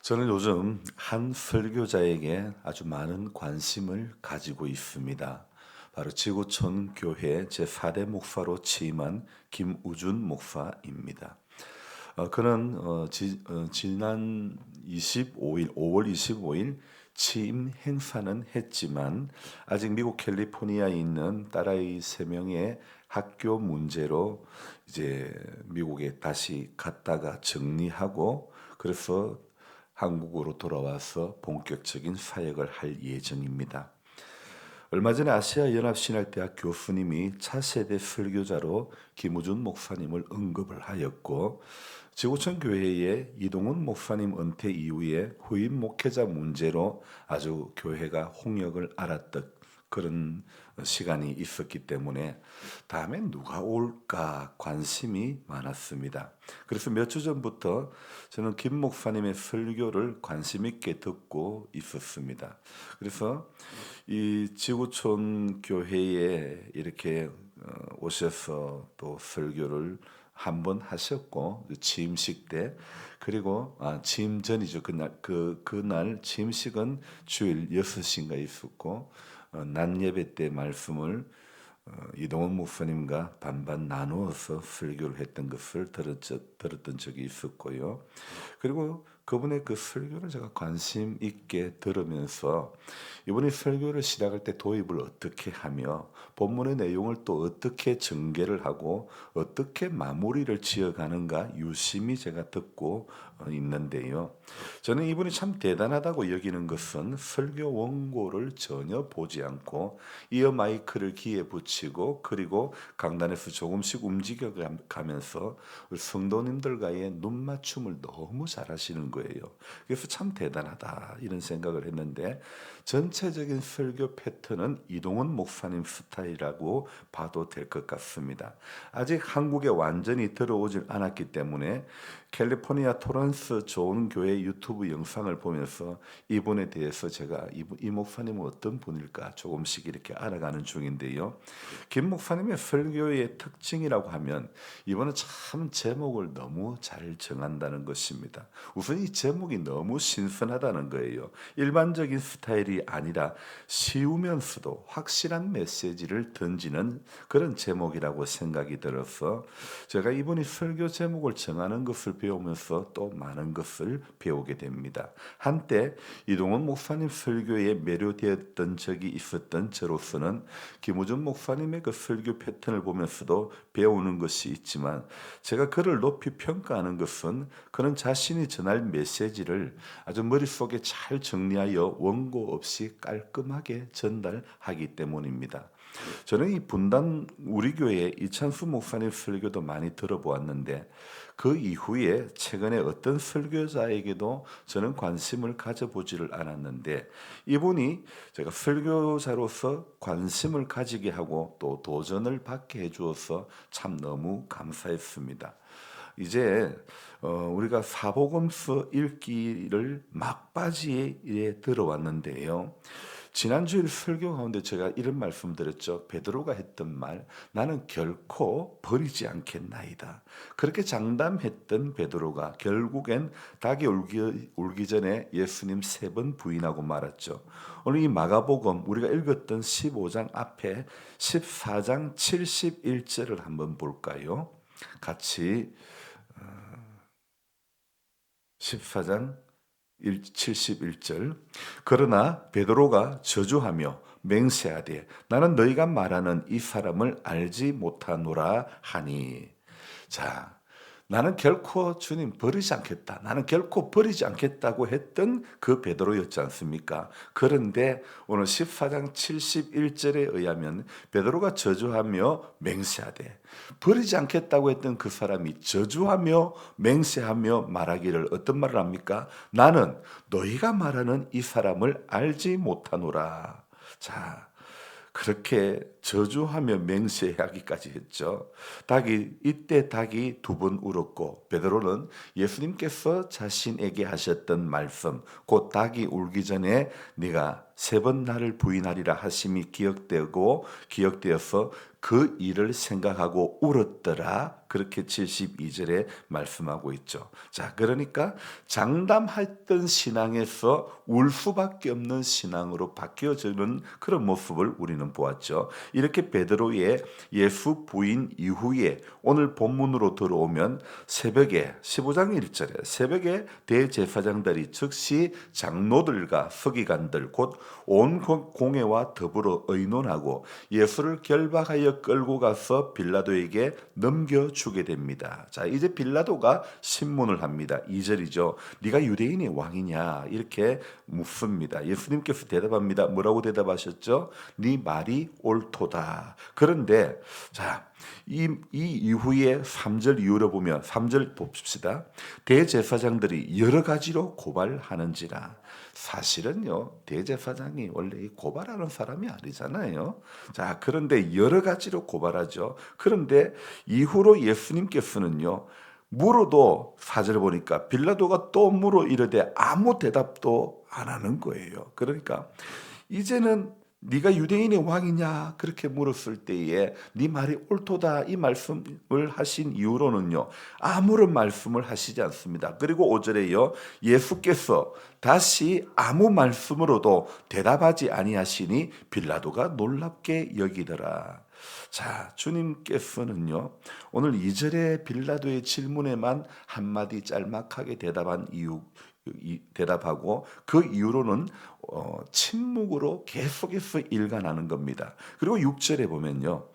저는 요즘 한 설교자에게 아주 많은 관심을 가지고 있습니다. 바로 지구촌 교회 제4대 목사로 취임한 김우준 목사입니다. 그는 지난 25일, 5월 25일 취임 행사는 했지만 아직 미국 캘리포니아에 있는 딸아이 3명의 학교 문제로 이제 미국에 다시 갔다가 정리하고 그래서 한국으로 돌아와서 본격적인 사역을 할 예정입니다. 얼마 전에 아시아 연합신학대학 교수님이 차세대 설교자로 김우준 목사님을 언급을 하였고 지구촌 교회의 이동훈 목사님 은퇴 이후에 후임 목회자 문제로 아주 교회가 홍역을 앓았던 그런 시간이 있었기 때문에 다음에 누가 올까 관심이 많았습니다. 그래서 몇 주 전부터 저는 김 목사님의 설교를 관심 있게 듣고 있었습니다. 그래서 이 지구촌 교회에 이렇게 오셔서 또 설교를 한 번 하셨고 그 취임식 때 그리고 취임 전이죠. 그날 취임식은 주일 6시인가 있었고 낮 예배 때 말씀을 이동원 목사님과 반반 나누어서 설교를 했던 것을 들었던 적이 있었고요. 그리고 그분의 그 설교를 제가 관심 있게 들으면서 이분이 설교를 시작할 때 도입을 어떻게 하며 본문의 내용을 또 어떻게 전개를 하고 어떻게 마무리를 지어가는가 유심히 제가 듣고 있는데요. 저는 이분이 참 대단하다고 여기는 것은 설교 원고를 전혀 보지 않고 이어 마이크를 귀에 붙이고 그리고 강단에서 조금씩 움직여 가면서 성도님들과의 눈맞춤을 너무 잘하시는 거예요. 그래서 참 대단하다 이런 생각을 했는데 전체적인 설교 패턴은 이동훈 목사님 스타일이라고 봐도 될 것 같습니다. 아직 한국에 완전히 들어오질 않았기 때문에 캘리포니아 토런스 좋은 교회 유튜브 영상을 보면서 이분에 대해서 제가 이 목사님은 어떤 분일까 조금씩 이렇게 알아가는 중인데요. 김 목사님의 설교의 특징이라고 하면 이분은 참 제목을 너무 잘 정한다는 것입니다. 우선 이 제목이 너무 신선하다는 거예요. 일반적인 스타일이 아니라 쉬우면서도 확실한 메시지를 던지는 그런 제목이라고 생각이 들어서 제가 이분이 설교 제목을 정하는 것을 배우면서 또 많은 것을 배우게 됩니다. 한때 이동원 목사님 설교에 매료되었던 적이 있었던 저로서는 김우준 목사님의 그 설교 패턴을 보면서도 배우는 것이 있지만 제가 그를 높이 평가하는 것은 그는 자신이 전할 메시지를 아주 머릿속에 잘 정리하여 원고 없이 깔끔하게 전달하기 때문입니다. 저는 이 분당 우리 교회 이찬수 목사님 설교도 많이 들어보았는데 그 이후에 최근에 어떤 설교자에게도 저는 관심을 가져보지를 않았는데 이분이 제가 설교자로서 관심을 가지게 하고 또 도전을 받게 해주어서 참 너무 감사했습니다. 이제 우리가 사복음서 읽기를 막바지에 들어왔는데요. 지난주일 설교 가운데 제가 이런 말씀 드렸죠. 베드로가 했던 말, 나는 결코 버리지 않겠나이다. 그렇게 장담했던 베드로가 결국엔 닭이 울기 전에 예수님 3번 부인하고 말았죠. 오늘 이 마가복음 우리가 읽었던 15장 앞에 14장 71절을 한번 볼까요? 같이 14장 71절 그러나 베드로가 저주하며 맹세하되 나는 너희가 말하는 이 사람을 알지 못하노라 하니 자 나는 결코 주님 버리지 않겠다. 나는 결코 버리지 않겠다고 했던 그 베드로였지 않습니까? 그런데 오늘 14장 71절에 의하면 베드로가 저주하며 맹세하되 버리지 않겠다고 했던 그 사람이 저주하며 맹세하며 말하기를 어떤 말을 합니까? 나는 너희가 말하는 이 사람을 알지 못하노라. 자, 그렇게 저주하며 맹세하기까지 했죠. 이때 닭이 두 번 울었고 베드로는 예수님께서 자신에게 하셨던 말씀, 곧 닭이 울기 전에 네가 세 번 나를 부인하리라 하심이 기억되어서 그 일을 생각하고 울었더라. 그렇게 72절에 말씀하고 있죠. 자, 그러니까 장담했던 신앙에서 울 수밖에 없는 신앙으로 바뀌어지는 그런 모습을 우리는 보았죠. 이렇게 베드로의 예수 부인 이후에 오늘 본문으로 들어오면 새벽에 15장 1절에 새벽에 대제사장들이 즉시 장로들과 서기관들 곧 온 공회와 더불어 의논하고 예수를 결박하여 끌고 가서 빌라도에게 넘겨주게 됩니다. 자, 이제 빌라도가 신문을 합니다. 2절이죠. 네가 유대인의 왕이냐 이렇게 묻습니다. 예수님께서 대답합니다. 뭐라고 대답하셨죠? 네 말이 옳도다. 그런데 자, 이 이후에 3절 이후로 보면 3절 봅시다. 대제사장들이 여러 가지로 고발하는지라. 사실은요, 대제사장이 원래 고발하는 사람이 아니잖아요. 자, 그런데 여러 가지로 고발하죠. 그런데 이후로 예수님께서는요, 물어도 4절 보니까 빌라도가 또 물어 이르되 아무 대답도 안 하는 거예요. 그러니까 이제는 네가 유대인의 왕이냐 그렇게 물었을 때에 네 말이 옳도다 이 말씀을 하신 이후로는요 아무런 말씀을 하시지 않습니다. 그리고 5절에요 예수께서 다시 아무 말씀으로도 대답하지 아니하시니 빌라도가 놀랍게 여기더라. 자, 주님께서는요 오늘 2절에 빌라도의 질문에만 한마디 짤막하게 대답하고 그 이후로는 침묵으로 계속해서 일관하는 겁니다. 그리고 6절에 보면요.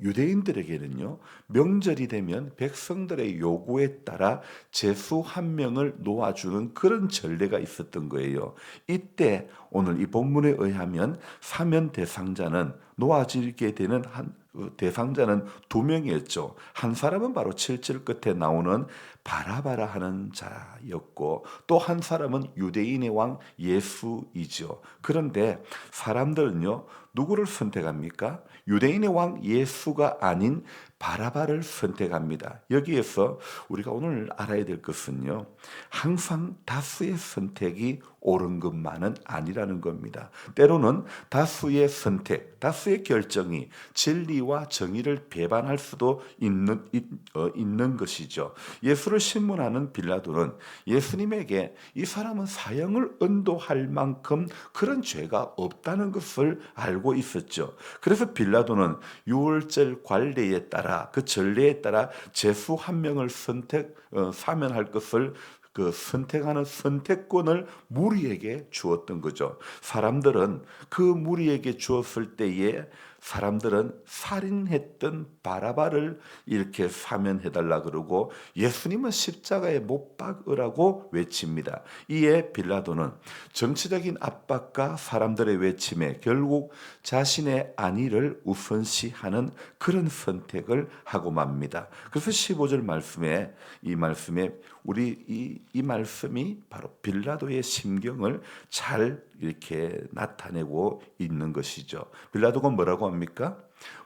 유대인들에게는요, 명절이 되면 백성들의 요구에 따라 제수 한 명을 놓아주는 그런 전례가 있었던 거예요. 이때 오늘 이 본문에 의하면 사면 대상자는 놓아지게 되는 대상자는 두 명이었죠. 한 사람은 바로 7절 끝에 나오는 바라바라 하는 자였고 또 한 사람은 유대인의 왕 예수이죠. 그런데 사람들은요 누구를 선택합니까? 유대인의 왕 예수가 아닌 바라바를 선택합니다. 여기에서 우리가 오늘 알아야 될 것은요 항상 다수의 선택이 옳은 것만은 아니라는 겁니다. 때로는 다수의 선택, 다수의 결정이 진리와 정의를 배반할 수도 있는 것이죠. 예수를 신문하는 빌라도는 예수님에게 이 사람은 사형을 언도할 만큼 그런 죄가 없다는 것을 알고 있었죠. 그래서 빌라도는 유월절 관례에 따라 그 전례에 따라 제수 한 명을 사면할 것을 선택하는 선택권을 무리에게 주었던 거죠. 사람들은 그 무리에게 주었을 때에 사람들은 살인했던 바라바를 이렇게 사면해달라 그러고 예수님은 십자가에 못 박으라고 외칩니다. 이에 빌라도는 정치적인 압박과 사람들의 외침에 결국 자신의 안위를 우선시하는 그런 선택을 하고 맙니다. 그래서 15절 말씀에 이 말씀이 바로 빌라도의 심경을 잘 이렇게 나타내고 있는 것이죠. 빌라도가 뭐라고 합니까?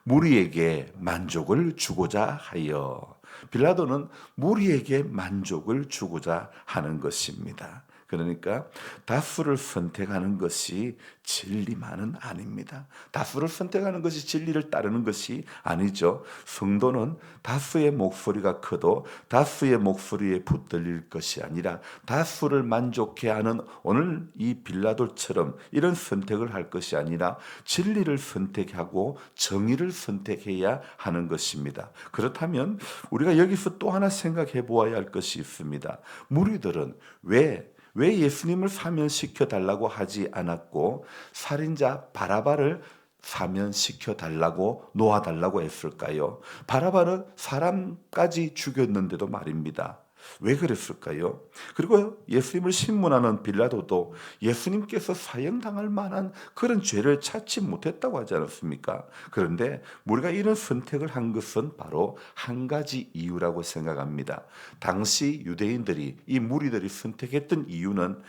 무리에게 만족을 주고자 하여. 빌라도는 무리에게 만족을 주고자 하는 것입니다. 그러니까 다수를 선택하는 것이 진리만은 아닙니다. 다수를 선택하는 것이 진리를 따르는 것이 아니죠. 성도는 다수의 목소리가 커도 다수의 목소리에 붙들릴 것이 아니라 다수를 만족해 하는 오늘 이 빌라도처럼 이런 선택을 할 것이 아니라 진리를 선택하고 정의를 선택해야 하는 것입니다. 그렇다면 우리가 여기서 또 하나 생각해 보아야 할 것이 있습니다. 무리들은 왜 예수님을 사면시켜 달라고 하지 않았고 살인자 바라바를 사면시켜 달라고 놓아 달라고 했을까요? 바라바는 사람까지 죽였는데도 말입니다. 왜 그랬을까요? 그리고 예수님을 신문하는 빌라도도 예수님께서 사형당할 만한 그런 죄를 찾지 못했다고 하지 않았습니까? 그런데 우리가 이런 선택을 한 것은 바로 한 가지 이유라고 생각합니다. 당시 유대인들이 이 무리들이 선택했던 이유는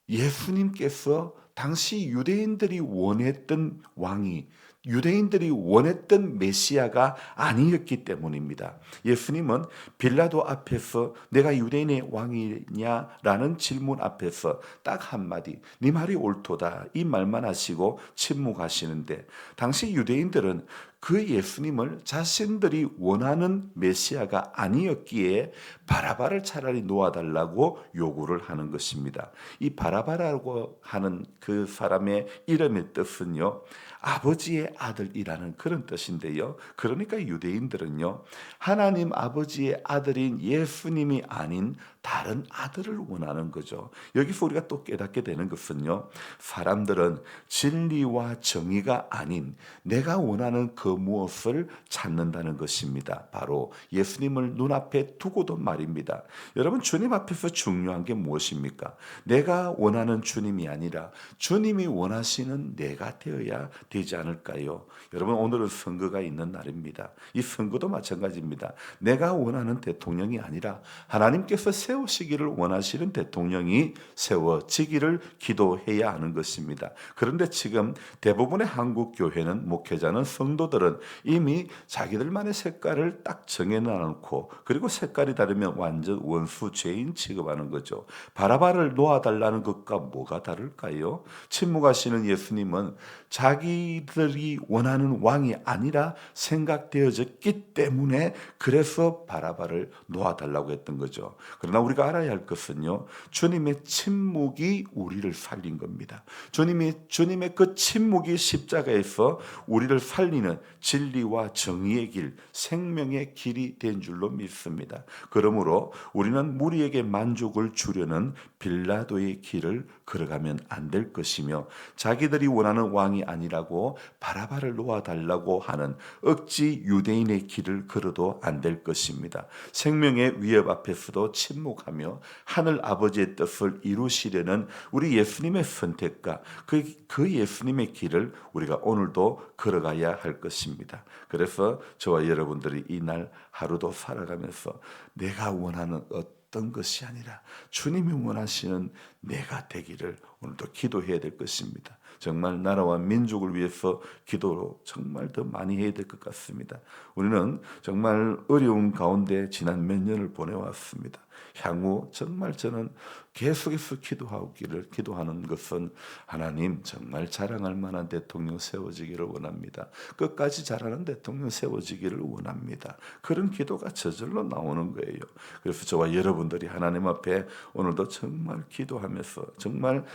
예수님께서 당시 유대인들이 원했던 왕이 유대인들이 원했던 메시아가 아니었기 때문입니다. 예수님은 빌라도 앞에서 내가 유대인의 왕이냐라는 질문 앞에서 딱 한마디 네 말이 옳도다 이 말만 하시고 침묵하시는데, 당시 유대인들은 그 예수님을 자신들이 원하는 메시아가 아니었기에 바라바를 차라리 놓아달라고 요구를 하는 것입니다. 이 바라바라고 하는 그 사람의 이름의 뜻은요, 아버지의 아들이라는 그런 뜻인데요. 그러니까 유대인들은요, 하나님 아버지의 아들인 예수님이 아닌 다른 아들을 원하는 거죠. 여기서 우리가 또 깨닫게 되는 것은요, 사람들은 진리와 정의가 아닌 내가 원하는 그 무엇을 찾는다는 것입니다. 바로 예수님을 눈앞에 두고도 말입니다. 여러분, 주님 앞에서 중요한 게 무엇입니까? 내가 원하는 주님이 아니라 주님이 원하시는 내가 되어야 되지 않을까요? 여러분, 오늘은 선거가 있는 날입니다. 이 선거도 마찬가지입니다. 내가 원하는 대통령이 아니라 하나님께서 세우시기를 원하시는 대통령이 세워지기를 기도해야 하는 것입니다. 그런데 지금 대부분의 한국 교회는, 목회자는, 성도들은 이미 자기들만의 색깔을 딱 정해놓고, 그리고 색깔이 다르면 완전 원수 죄인 취급하는 거죠. 바라바를 놓아달라는 것과 뭐가 다를까요? 침묵하시는 예수님은 자기들이 원하는 왕이 아니라 생각되어졌기 때문에 그래서 바라바를 놓아달라고 했던 거죠. 그러나 우리가 알아야 할 것은요, 주님의 침묵이 우리를 살린 겁니다. 주님의 그 침묵이 십자가에서 우리를 살리는 진리와 정의의 길, 생명의 길이 된 줄로 믿습니다. 그러므로 우리는 무리에게 만족을 주려는 빌라도의 길을 걸어가면 안 될 것이며, 자기들이 원하는 왕이 아니라고 바라바를 놓아달라고 하는 억지 유대인의 길을 걸어도 안 될 것입니다. 생명의 위협 앞에서도 침묵하며 하늘 아버지의 뜻을 이루시려는 우리 예수님의 선택과 그 예수님의 길을 우리가 오늘도 걸어가야 할 것입니다. 그래서 저와 여러분들이 이날 하루도 살아가면서 내가 원하는 어떤 것이 아니라 주님이 원하시는 내가 되기를 오늘도 기도해야 될 것입니다. 정말 나라와 민족을 위해서 기도로 정말 더 많이 해야 될 것 같습니다. 우리는 정말 어려운 가운데 지난 몇 년을 보내왔습니다. 향후 정말 저는 계속해서 기도하는 것은 하나님, 정말 자랑할 만한 대통령 세워지기를 원합니다. 끝까지 자라는 대통령 세워지기를 원합니다. 그런 기도가 저절로 나오는 거예요. 그래서 저와 여러분들이 하나님 앞에 오늘도 정말 기도하면서 정말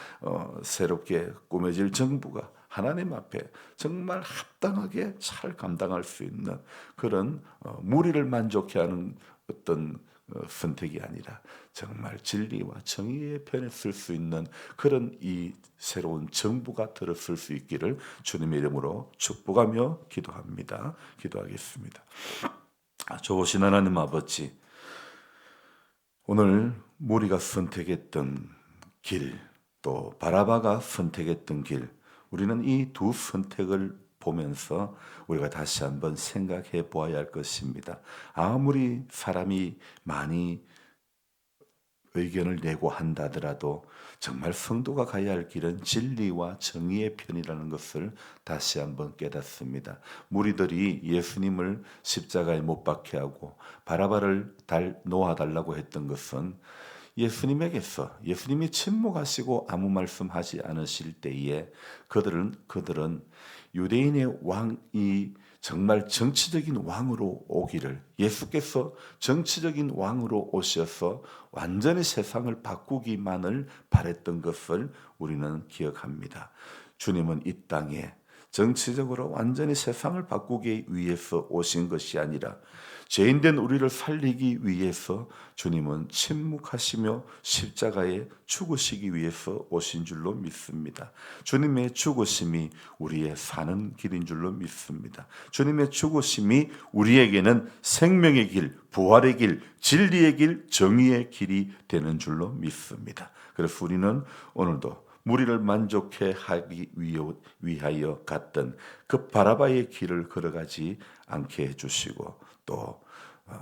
새롭게 꾸며질 정부가 하나님 앞에 정말 합당하게 잘 감당할 수 있는 그런 무리를 만족해 하는 어떤 선택이 아니라 정말 진리와 정의의 편에 설 수 있는 그런 이 새로운 정부가 들어설 수 있기를 주님의 이름으로 축복하며 기도합니다. 기도하겠습니다. 좋으신 하나님 아버지, 오늘 무리가 선택했던 길, 또 바라바가 선택했던 길, 우리는 이 두 선택을 보면서 우리가 다시 한번 생각해 보아야 할 것입니다. 아무리 사람이 많이 의견을 내고 한다더라도 정말 성도가 가야 할 길은 진리와 정의의 편이라는 것을 다시 한번 깨닫습니다. 무리들이 예수님을 십자가에 못 박게 하고 바라바를 놓아달라고 했던 것은 예수님에게서, 예수님이 침묵하시고 아무 말씀하지 않으실 때에 그들은 유대인의 왕이 정말 정치적인 왕으로 오기를, 예수께서 정치적인 왕으로 오셔서 완전히 세상을 바꾸기만을 바랬던 것을 우리는 기억합니다. 주님은 이 땅에 정치적으로 완전히 세상을 바꾸기 위해서 오신 것이 아니라 죄인된 우리를 살리기 위해서 주님은 침묵하시며 십자가에 죽으시기 위해서 오신 줄로 믿습니다. 주님의 죽으심이 우리의 사는 길인 줄로 믿습니다. 주님의 죽으심이 우리에게는 생명의 길, 부활의 길, 진리의 길, 정의의 길이 되는 줄로 믿습니다. 그래서 우리는 오늘도 무리를 만족해 하기 위하여 갔던 그 바라바의 길을 걸어가지 않게 해주시고, 또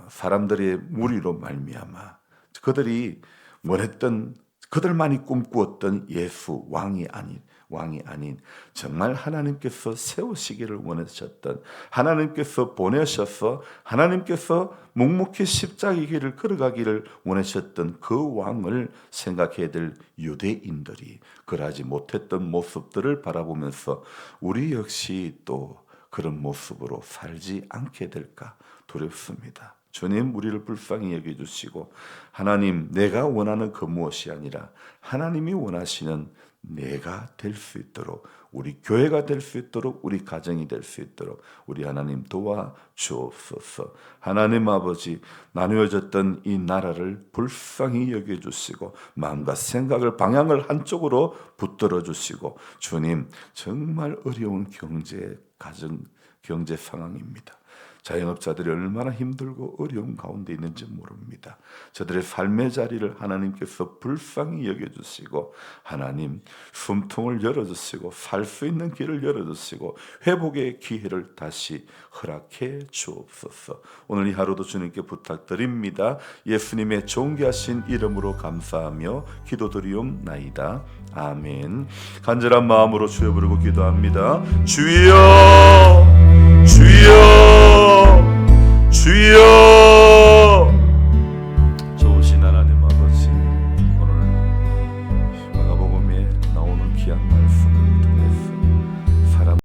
사람들의 무리로 말미암아 그들이 원했던, 그들만이 꿈꾸었던 예수 왕이 아닌 왕이 아닌 정말 하나님께서 세우시기를 원하셨던, 하나님께서 보내셔서 하나님께서 묵묵히 십자가의 길을 걸어가기를 원하셨던 그 왕을 생각해야 될 유대인들이 그러하지 못했던 모습들을 바라보면서 우리 역시 또 그런 모습으로 살지 않게 될까 두렵습니다. 주님, 우리를 불쌍히 여겨주시고 하나님, 내가 원하는 그 무엇이 아니라 하나님이 원하시는 내가 될 수 있도록, 우리 교회가 될 수 있도록, 우리 가정이 될 수 있도록 우리 하나님 도와주옵소서. 하나님 아버지, 나누어졌던 이 나라를 불쌍히 여겨주시고 마음과 생각을, 방향을 한쪽으로 붙들어 주시고, 주님, 정말 어려운 경제 상황입니다. 자영업자들이 얼마나 힘들고 어려운 가운데 있는지 모릅니다. 저들의 삶의 자리를 하나님께서 불쌍히 여겨주시고 하나님, 숨통을 열어주시고 살 수 있는 길을 열어주시고 회복의 기회를 다시 허락해 주옵소서. 오늘 이 하루도 주님께 부탁드립니다. 예수님의 존귀하신 이름으로 감사하며 기도드리옵나이다. 아멘. 간절한 마음으로 주여 부르고 기도합니다. 주여, 주여, 주여.